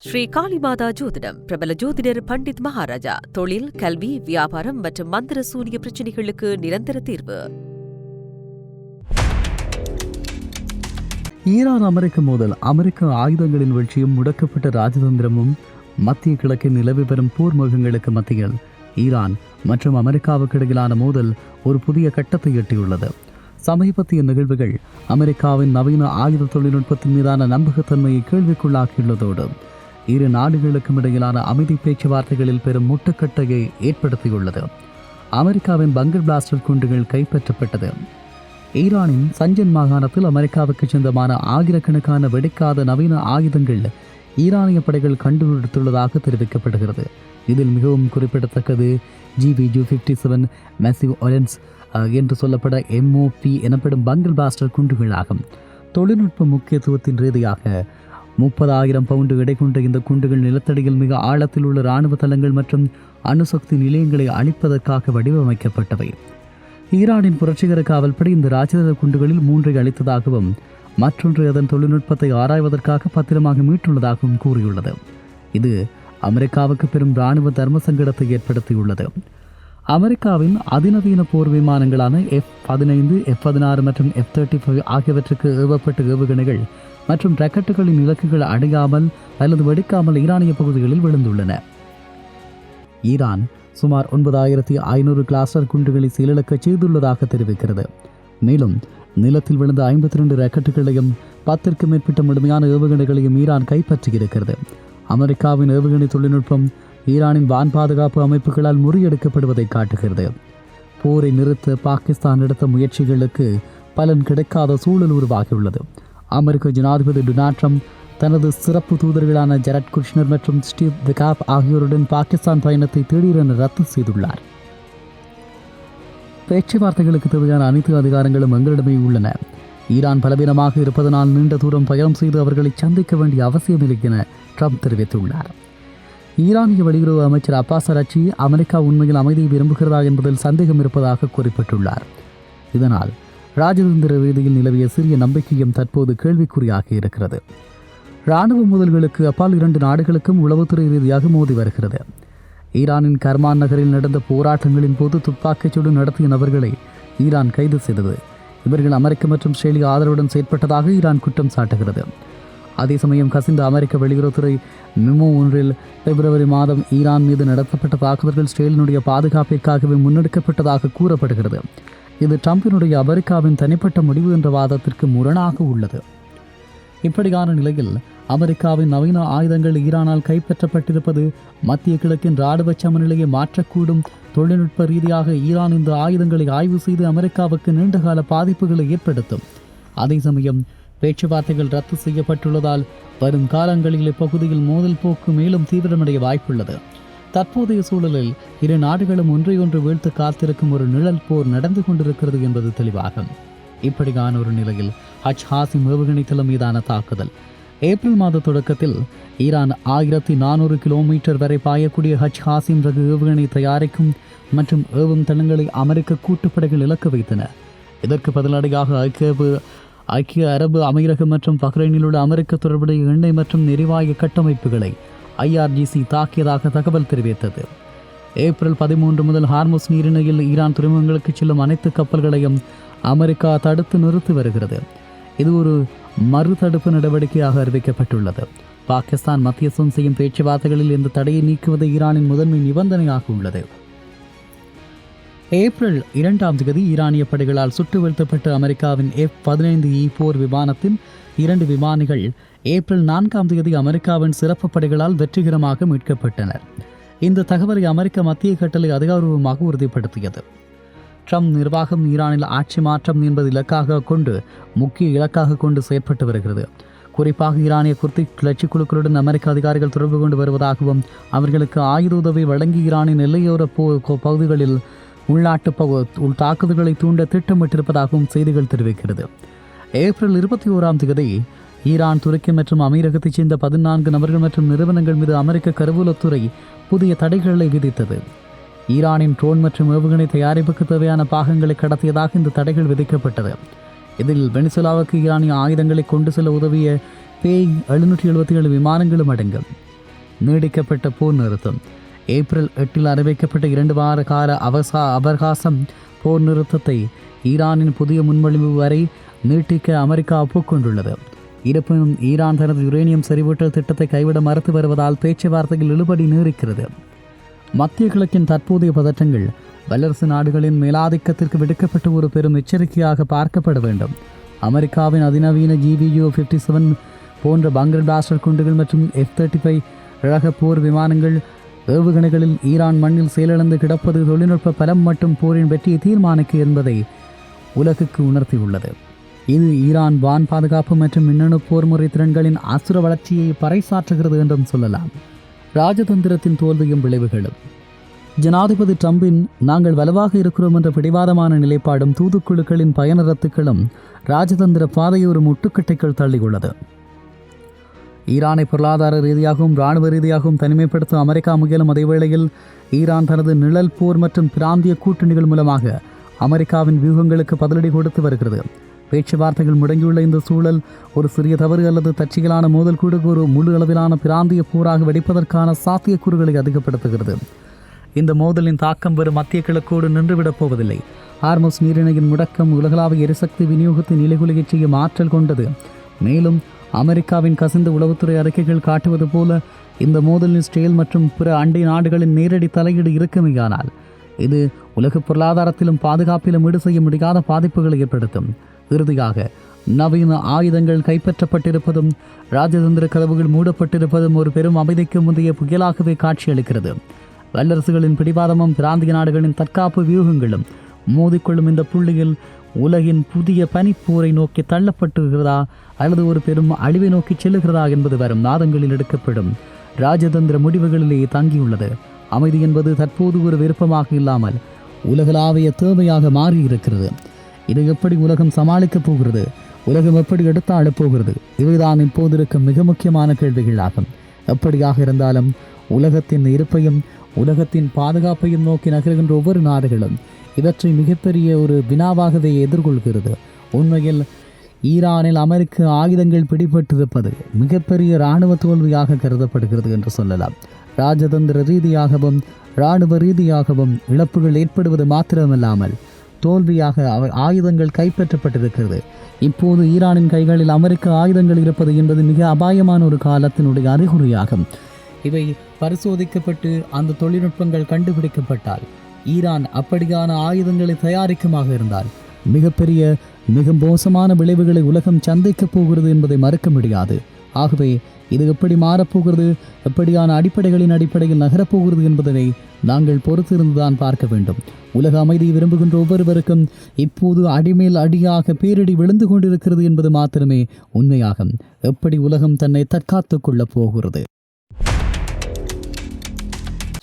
ஸ்ரீ காளிமாதா ஜோதிடம் பிரபல ஜோதிடர் பண்டித் மகாராஜா. தொழில், கல்வி, வியாபாரம் மற்றும் மந்திர சூனிய பிரச்சினைகளுக்கு நிரந்தர தீர்வு. ஈரான் அமெரிக்க மோதல், அமெரிக்க ஆயுதங்களின் வீழ்ச்சியும் முடக்கப்பட்ட ராஜதந்திரமும் மத்திய கிழக்கின் நிலவி வரும் போர் முகங்களுக்கு மத்தியில் ஈரான் மற்றும் அமெரிக்காவுக்கு இடையிலான மோதல் ஒரு புதிய கட்டத்தை எட்டியுள்ளது. சமீபத்திய நிகழ்வுகள் அமெரிக்காவின் நவீன ஆயுத தொழில்நுட்பத்தின் மீதான நம்பகத்தன்மையை கேள்விக்குள்ளாக்கியுள்ளதோடு இரு நாடுகளுக்கும் இடையிலான அமைதி பேச்சுவார்த்தைகளில் பெரும் முட்டுக்கட்டையை ஏற்படுத்தியுள்ளது. அமெரிக்காவின் பங்கர் பிளாஸ்டர் குண்டுகள் கைப்பற்றப்பட்டது. ஈரானின் சஞ்சன் மாகாணத்தில் அமெரிக்காவுக்கு சொந்தமான ஆயிரக்கணக்கான வெடிக்காத நவீன ஆயுதங்கள் ஈரானிய படைகள் கண்டுபிடித்துள்ளதாக தெரிவிக்கப்படுகிறது. இதில் மிகவும் குறிப்பிடத்தக்கது GBU-57 மேசிவ் ஒலன்ஸ் என்று சொல்லப்பட MOP எனப்படும் பங்கர் பிளாஸ்டர் குண்டுகளாகும். தொழில்நுட்ப முக்கியத்துவத்தின் ரீதியாக 30,000 பவுண்டு எடை கொண்ட இந்த குண்டுகள் நிலத்தடியில் மிக ஆழத்தில் உள்ள இராணுவ தளங்கள் மற்றும் அணுசக்தி நிலையங்களை அழிப்பதற்காக வடிவமைக்கப்பட்டவை. ஈரானின் புரட்சிகர காவல்படை இந்த ராஜதந்திர குண்டுகளில் 3 அளித்ததாகவும் மற்றொன்று அதன் தொழில்நுட்பத்தை ஆராய்வதற்காக பத்திரமாக மீட்டுள்ளதாகவும் கூறியுள்ளது. இது அமெரிக்காவுக்கு பெரும் இராணுவ தர்ம சங்கடத்தை ஏற்படுத்தியுள்ளது. அமெரிக்காவின் அதிநவீன போர் விமானங்களான F-15, F-16 மற்றும் F-35 ஆகியவற்றுக்கு ஏவப்பட்ட ஏவுகணைகள் மற்றும் ராக்கெட்டுகளின் இலக்குகள் அடையாமல் அல்லது வெடிக்காமல் ஈரானிய பகுதிகளில் விழுந்துள்ளன. ஈரான் சுமார் 9,500 கிளாஸ்டர் குண்டுகளை செயலிழக்க செய்துள்ளதாக தெரிவிக்கிறது. மேலும் நிலத்தில் விழுந்த 52 ராக்கெட்டுகளையும் 10க்கும் மேற்பட்ட முழுமையான ஏவுகணைகளையும் ஈரான் கைப்பற்றியிருக்கிறது. அமெரிக்காவின் ஏவுகணை தொழில்நுட்பம் ஈரானின் வான் பாதுகாப்பு அமைப்புகளால் முறியடிக்கப்படுவதை காட்டுகிறது. போரை நிறுத்த பாகிஸ்தான் எடுத்த முயற்சிகளுக்கு பலன் கிடைக்காத சூழல் உருவாகியுள்ளது. அமெரிக்க ஜனாதிபதி டொனால்ட் ட்ரம்ப் தனது சிறப்பு தூதர்களான ஜெரட் குஷ்னர் மற்றும் ஸ்டீவ் விகாப் ஆகியோருடன் பாகிஸ்தான் பயணத்தை திடீரென ரத்து செய்துள்ளார். பேச்சுவார்த்தைகளுக்கு தேவையான அனைத்து அதிகாரங்களும் எங்களிடமே உள்ளன. ஈரான் பலவீனமாக இருப்பதனால் நீண்ட தூரம் பயணம் செய்து அவர்களை சந்திக்க வேண்டிய அவசியமில்லை என ட்ரம்ப் தெரிவித்துள்ளார். ஈரானிய வெளியுறவு அமைச்சர் அப்பாஸ் அரச்சி அமெரிக்கா உண்மையில் அமைதியை விரும்புகிறதா என்பதில் சந்தேகம் இருப்பதாக குறிப்பிட்டுள்ளார். இதனால் ராஜதந்திர ரீதியில் நிலவிய சிறிய நம்பிக்கையும் தற்போது கேள்விக்குறியாகி இருக்கிறது. இராணுவ மோதல்களுக்கு அப்பால் 2 நாடுகளுக்கும் உளவுத்துறை ரீதியாக மோதி வருகிறது. ஈரானின் கர்மான் நகரில் நடந்த போராட்டங்களின் போது துப்பாக்கிச்சூடு நடத்திய நபர்களை ஈரான் கைது செய்தது. இவர்கள் அமெரிக்க மற்றும் ஆஸ்திரேலிய ஆதரவுடன் செயற்பட்டதாக ஈரான் குற்றம் சாட்டுகிறது. அதே சமயம் கசிந்த அமெரிக்க வெளியுறவுத்துறை மெமோ ஒன்றில் பிப்ரவரி மாதம் ஈரான் மீது நடத்தப்பட்ட தாக்குதல்கள் இஸ்ரேலினுடைய பாதுகாப்பிற்காகவே முன்னெடுக்கப்பட்டதாக கூறப்படுகிறது. இது ட்ரம்பினுடைய அமெரிக்காவின் தனிப்பட்ட முடிவு என்ற வாதத்திற்கு முரணாக உள்ளது. இப்படியான நிலையில் அமெரிக்காவின் நவீன ஆயுதங்கள் ஈரானால் கைப்பற்றப்பட்டிருப்பது மத்திய கிழக்கின் இராணுவ சமநிலையை மாற்றக்கூடும். தொழில்நுட்ப ரீதியாக ஈரான் இந்த ஆயுதங்களை ஆய்வு செய்து அமெரிக்காவுக்கு நீண்டகால பாதிப்புகளை ஏற்படுத்தும். அதே சமயம் பேச்சுவார்த்தைகள் ரத்து செய்யப்பட்டுள்ளதால் வரும் காலங்களில் இப்பகுதியில் மோதல் போக்கு மேலும் தீவிரமடைய வாய்ப்புள்ளது. தற்போதைய சூழலில் இரு நாடுகளும் ஒன்றையொன்று வீழ்த்து காத்திருக்கும் ஒரு நிழல் போர் நடந்து கொண்டிருக்கிறது என்பது தெளிவாகும். இப்படியான ஒரு நிலையில் ஹாசிம் ஏவுகணை தளம் மீதான தாக்குதல். ஏப்ரல் மாத தொடக்கத்தில் ஈரான் 1400 கிலோமீட்டர் வரை பாயக்கூடிய ஹாசிம் ரக ஏவுகணை தயாரிக்கும் மற்றும் ஏவும் தளங்களை அமெரிக்க கூட்டுப்படைகள் இலக்கு வைத்தன. இதற்கு பதிலடியாக ஐக்கிய அரபு அமீரகம் மற்றும் பஹ்ரைனில் உள்ள அமெரிக்க தொடர்புடைய எண்ணெய் மற்றும் எரிவாயு கட்டமைப்புகளை IRGC தாக்கியதாக தகவல் தெரிவித்தது. ஏப்ரல் 13 முதல் ஹார்முஸ் நீரிணையில் ஈரான் துறைமுகங்களுக்கு செல்லும் அனைத்து கப்பல்களையும் அமெரிக்கா தடுத்து நிறுத்தி வருகிறது. இது ஒரு மறுதடுப்பு நடவடிக்கையாக அறிவிக்கப்பட்டுள்ளது. பாகிஸ்தான் மத்தியஸ்தம் செய்யும் பேச்சுவார்த்தைகளில் இந்த தடையை நீக்குவது ஈரானின் முதன்மை நிபந்தனையாக உள்ளது. ஏப்ரல் 2ஆம் தேதி ஈரானிய படைகளால் சுட்டு வீழ்த்தப்பட்ட அமெரிக்காவின் F-15E போர் விமானத்தின் 2 விமானிகள் ஏப்ரல் 4ஆம் தேதி அமெரிக்காவின் சிறப்பு படைகளால் வெற்றிகரமாக மீட்கப்பட்டனர். இந்த தகவலை அமெரிக்க மத்திய கட்டளை அதிகாரப்பூர்வமாக உறுதிப்படுத்தியது. ட்ரம்ப் நிர்வாகம் ஈரானில் ஆட்சி மாற்றம் என்பது முக்கிய இலக்காக கொண்டு செயற்பட்டு வருகிறது. குறிப்பாக ஈரானிய குர்தி கிளர்ச்சி குழுக்களுடன் அமெரிக்க அதிகாரிகள் தொடர்பு கொண்டு வருவதாகவும் அவர்களுக்கு ஆயுத உதவி வழங்கி ஈரானின் எல்லையோர பகுதிகளில் உள்நாட்டு தாக்குதல்களை தூண்ட திட்டமிட்டிருப்பதாகவும் செய்திகள் தெரிவிக்கிறது. ஏப்ரல் 21ஆம் தேதி ஈரான், துருக்கி மற்றும் அமீரகத்தைச் சேர்ந்த 14 நபர்கள் மற்றும் நிறுவனங்கள் மீது அமெரிக்க கருவூலத்துறை புதிய தடைகளை விதித்தது. ஈரானின் ட்ரோன் மற்றும் ஏவுகணை தயாரிப்புக்கு தேவையான பாகங்களை கடத்தியதாக இந்த தடைகள் விதிக்கப்பட்டது. இதில் வெனிசுலாவுக்கு ஈரானிய ஆயுதங்களை கொண்டு செல்ல உதவிய பேய் 777 விமானங்களும் அடங்கும். நீடிக்கப்பட்ட போர் நிறுத்தம். ஏப்ரல் 8 அறிவிக்கப்பட்ட 2 வார கால அவகாசம் போர் நிறுத்தத்தை ஈரானின் புதிய முன்மொழிவு வரை நீட்டிக்க அமெரிக்கா ஒப்புக்கொண்டுள்ளது. இருப்பினும் ஈரான் தனது யுரேனியம் செறிவூட்டல் திட்டத்தை கைவிட மறுத்து வருவதால் பேச்சுவார்த்தையில் இழுபறி நீடிக்கிறது. மத்திய கிழக்கின் தற்போதைய பதற்றங்கள் வல்லரசு நாடுகளின் மேலாதிக்கத்திற்கு விடுக்கப்பட்ட ஒரு பெரும் எச்சரிக்கையாக பார்க்கப்பட வேண்டும். அமெரிக்காவின் அதிநவீன GBU-57 போன்ற பங்கர் பிளாஸ்டர் குண்டுகள் மற்றும் F-35 ரக போர் விமானங்கள் ஏவுகணைகளில் ஈரான் மண்ணில் செயலிழந்து கிடப்பது தொழில்நுட்ப பலம் மற்றும் போரின் வெற்றியை தீர்மானிக்கும் என்பதை உலகுக்கு உணர்த்தியுள்ளது. இது ஈரான் வான் பாதுகாப்பு மற்றும் மின்னணு போர்முறை திறன்களின் அசுர வளர்ச்சியை பறைசாற்றுகிறது என்றும் சொல்லலாம். ராஜதந்திரத்தின் தோல்வியும் விளைவுகளும். ஜனாதிபதி ட்ரம்பின் நாங்கள் வலுவாக இருக்கிறோம் என்ற பிடிவாதமான நிலைப்பாடும் தூதுக்குழுக்களின் பயனரத்துக்களும் ராஜதந்திர பாதையை ஒரு முட்டுக்கட்டைக்குள் தள்ளியுள்ளது. ஈரானை பொருளாதார ரீதியாகவும் இராணுவ ரீதியாகவும் தனிமைப்படுத்த அமெரிக்கா முயலும் அதேவேளையில் ஈரான் தனது நிழல் போர் மற்றும் பிராந்திய கூட்டணிகள் மூலமாக அமெரிக்காவின் வியூகங்களுக்கு பதிலடி கொடுத்து வருகிறது. பேச்சுவார்த்தைகள் முடங்கியுள்ள இந்த சூழல் ஒரு சிறிய தவறு அல்லது தற்செயலான மோதல் கூட ஒரு முழு அளவிலான பிராந்திய போராக வெடிப்பதற்கான சாத்தியக்கூறுகளை அதிகப்படுத்துகிறது. இந்த மோதலின் தாக்கம் வெறும் மத்திய கிழக்கோடு நின்றுவிடப் போவதில்லை. ஹார்முஸ் நீரிணையின் முடக்கம் உலகளாவிய எரிசக்தி விநியோகத்தை நிலைகுலையச் செய்யும் ஆற்றல் கொண்டது. மேலும் அமெரிக்காவின் கசிந்த உளவுத்துறை அறிக்கைகள் காட்டுவது போல இந்த மோதலின் இஸ்ரேல் மற்றும் பிற அண்டை நாடுகளின் நேரடி தலையீடு இருக்குமேயானால் இது உலக பொருளாதாரத்திலும் பாதுகாப்பிலும் ஈடு செய்ய முடியாத பாதிப்புகளை ஏற்படுத்தும். இறுதியாக நவீன ஆயுதங்கள் கைப்பற்றப்பட்டிருப்பதும் ராஜதந்திர கதவுகள் மூடப்பட்டிருப்பதும் ஒரு பெரும் அமைதிக்கு முந்தைய புயலாகவே காட்சியளிக்கிறது. வல்லரசுகளின் பிடிவாதமும் பிராந்திய நாடுகளின் தற்காப்பு வியூகங்களும் மோதிக்கொள்ளும் இந்த புள்ளியில் உலகின் புதிய பனிப்போரை நோக்கி தள்ளப்பட்டுகிறதா அல்லது ஒரு பெரும் அழிவை நோக்கி செல்லுகிறதா என்பது வரும் நாதங்களில் எடுக்கப்படும் ராஜதந்திர முடிவுகளிலேயே தங்கியுள்ளது. அமைதி என்பது தற்போது ஒரு விருப்பமாக இல்லாமல் உலகளாவிய தேவையாக மாறியிருக்கிறது. இதை எப்படி உலகம் சமாளிக்கப் போகிறது, உலகம் எப்படி எடுத்து ஆளப்போகிறது, இவைதான் இப்போது இருக்கும் மிக முக்கியமான கேள்விகளாகும். எப்படியாக இருந்தாலும் உலகத்தின் இருப்பையும் உலகத்தின் பாதுகாப்பையும் நோக்கி நகர்கின்ற ஒவ்வொரு நாடுகளும் இவற்றை மிகப்பெரிய ஒரு வினாவாகவே எதிர்கொள்கிறது. உண்மையில் ஈரானில் அமெரிக்க ஆயுதங்கள் பிடிபட்டிருப்பது மிகப்பெரிய இராணுவ தோல்வியாக கருதப்படுகிறது என்று சொல்லலாம். ராஜதந்திர ரீதியாகவும் இராணுவ ரீதியாகவும் இழப்புகள் ஏற்படுவது மாத்திரமல்லாமல் தோல்வியாக ஆயுதங்கள் கைப்பற்றப்பட்டிருக்கிறது. இப்போது ஈரானின் கைகளில் அமெரிக்க ஆயுதங்கள் இருப்பது என்பது மிக அபாயமான ஒரு காலத்தினுடைய அறிகுறியாகும். இவை பரிசோதிக்கப்பட்டு அந்த தொழில்நுட்பங்கள் கண்டுபிடிக்கப்பட்டால் ஈரான் அப்படியான ஆயுதங்களை தயாரிக்குமாக இருந்தால் மிக மோசமான விளைவுகளை உலகம் சந்திக்கப் போகிறது என்பதை மறுக்க முடியாது. ஆகவே இது எப்படி மாறப்போகிறது, எப்படியான அடிப்படையில் நகரப்போகிறது என்பதனை நாங்கள் பொறுத்திருந்துதான் பார்க்க வேண்டும். உலக அமைதியை விரும்புகின்ற ஒவ்வொருவருக்கும் இப்போது அடிமேல் அடியாக பேரிடி விழுந்து கொண்டிருக்கிறது என்பது மாத்திரமே உண்மையாகும். எப்படி உலகம் தன்னை தற்காத்துக் கொள்ளப் போகிறது.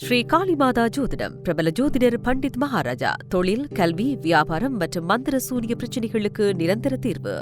ஸ்ரீ காளிமாதா ஜோதிடம் பிரபல ஜோதிடர் பண்டித் மகாராஜா. தொழில், கல்வி, வியாபாரம் மற்றும் மந்திர சூனிய பிரச்சனைகளுக்கு நிரந்தர தீர்வு.